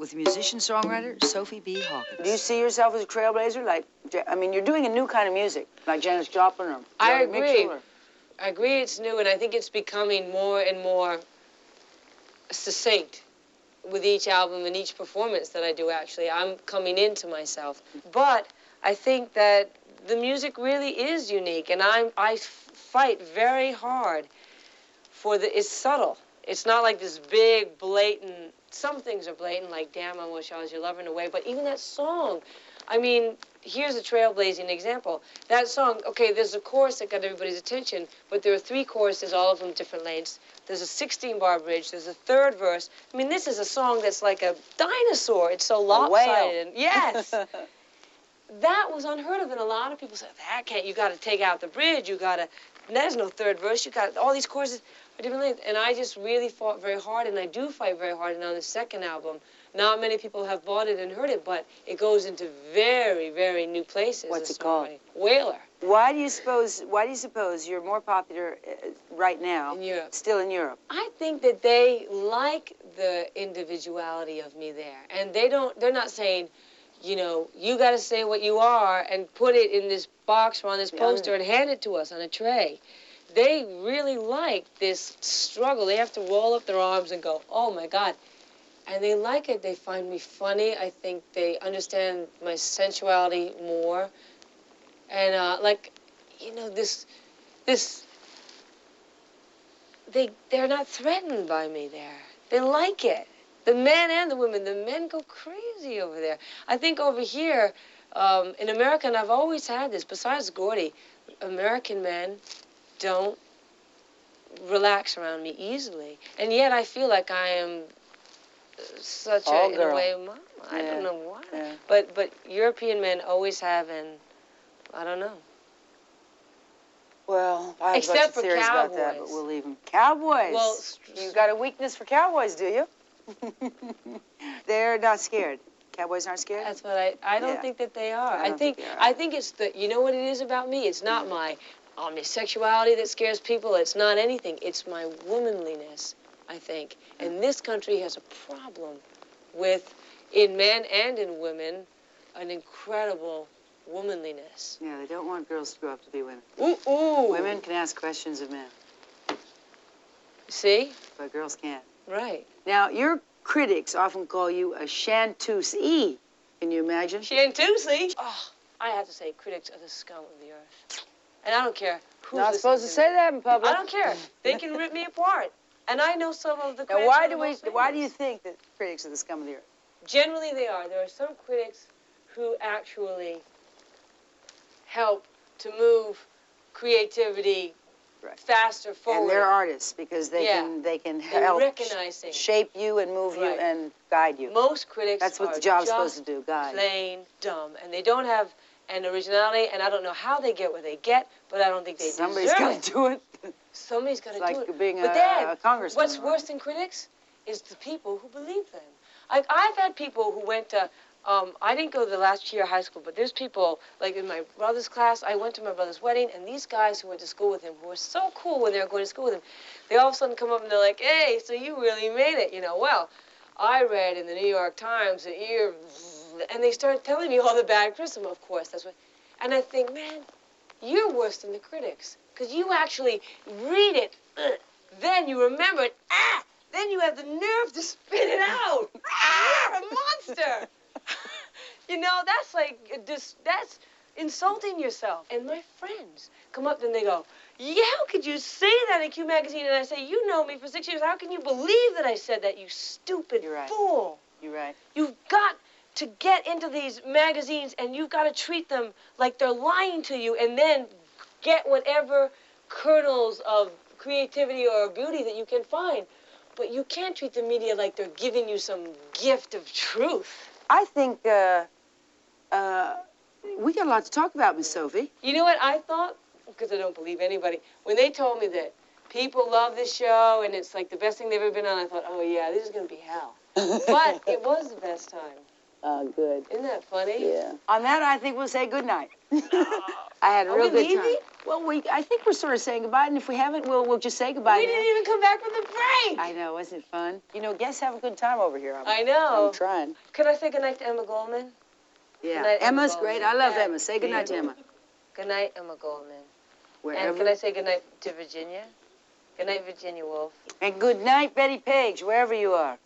with musician-songwriter Sophie B. Hawkins. Do you see yourself as a trailblazer? Like, I mean, you're doing a new kind of music, like Janis Joplin or I Mick agree. Schuller. I agree it's new, and I think it's becoming more and more succinct with each album and each performance that I do, actually. I'm coming into myself. But I think that the music really is unique, and I fight very hard for it's subtle. It's not like this big, blatant, some things are blatant, like, damn, I wish I was your lover in a way, but even that song, I mean, here's a trailblazing example. That song, okay, there's a chorus that got everybody's attention, but there are 3 choruses, all of them different lengths. There's a 16-bar bridge. There's a 3rd verse. I mean, this is a song that's like a dinosaur. It's so lopsided. Yes. That was unheard of, and a lot of people said, that can't, you got to take out the bridge. You got to, there's no 3rd verse. You got all these choruses are different lengths. And I just really fought very hard, and I do fight very hard. And on the 2nd album, not many people have bought it and heard it, but it goes into very, very new places. What's it called? Whaler. Why do you suppose you're more popular right now? In Europe. Still in Europe. I think that they like the individuality of me there. And they're not saying, you know, you got to say what you are and put it in this box or on this poster and hand it to us on a tray. They really like this struggle. They have to roll up their arms and go, oh, my God. And they like it. They find me funny. I think they understand my sensuality more. And, like, you know, they're not threatened by me there. They like it. The men and the women. The men go crazy over there. I think over here, in America, and I've always had this, besides Gordy, American men don't relax around me easily. And yet I feel like I am such in a way, mama. I don't know why. Yeah. But European men always have, and I don't know. Well, I have a bunch of theories about that, but we'll leave them. Cowboys. Well, you got a weakness for cowboys, do you? They're not scared. Cowboys aren't scared? That's what I don't think that they are. I think it's the, you know what it is about me? It's not my omnisexuality that scares people. It's not anything. It's my womanliness, I think. And this country has a problem with, in men and in women, an incredible womanliness. Yeah, they don't want girls to grow up to be women. Ooh. Women can ask questions of men. See? But girls can't. Right. Now, your critics often call you a chanteuse. Can you imagine? Chanteuse? Oh, I have to say, critics are the scum of the earth. And I don't care who's not supposed to say that in public. I don't care. They can rip me apart. And I know some of the critics. Now, why do you think that critics are the scum of the earth? Generally, they are. There are some critics who actually help to move creativity faster forward. And they're artists because they can help shape you and move you and guide you. Most critics That's what the job's supposed to do, guide. Plain dumb, and they don't have an originality, and I don't know how they get what they get, but I don't think they Somebody's got to do it. Somebody's got to do it. It's like being a congressman. What's worse than critics is the people who believe them. I've had people who went to, I didn't go to the last year of high school, but there's people, like in my brother's class, I went to my brother's wedding, and these guys who went to school with him, who were so cool when they were going to school with him, they all of a sudden come up and they're like, hey, so you really made it, you know. Well, I read in the New York Times that you're, and they started telling me all the bad criticism, of course, that's what, and I think, man, you're worse than the critics, because you actually read it, then you remember it, then you have the nerve to spit it out. You're a monster. You know, that's like, that's insulting yourself. And my friends come up and they go, yeah, how could you say that in Q Magazine? And I say, you know me for 6 years. How can you believe that I said that, you stupid fool? You're right. You've got to get into these magazines and you've got to treat them like they're lying to you and then get whatever kernels of creativity or beauty that you can find. But you can't treat the media like they're giving you some gift of truth. I think we got a lot to talk about, Miss Sophie. You know what I thought? Because I don't believe anybody. When they told me that people love this show and it's like the best thing they've ever been on, I thought, oh, yeah, this is going to be hell. But it was the best time. Oh, good. Isn't that funny? Yeah. On that, I think we'll say good night. I had a real good time. Leaving? Well, I think we're sort of saying goodbye, and if we haven't, we'll just say goodbye. We didn't even come back from the break. I know, wasn't it fun? You know, guests have a good time over here. I know. I'm trying. Could I say goodnight to Emma Goldman? Yeah, Night, Emma's great. I love Emma. Say goodnight to Emma. Good night, Emma Goldman. Wherever. And can I say goodnight to Virginia? Good night, Virginia Woolf. And good night, Betty Page, wherever you are.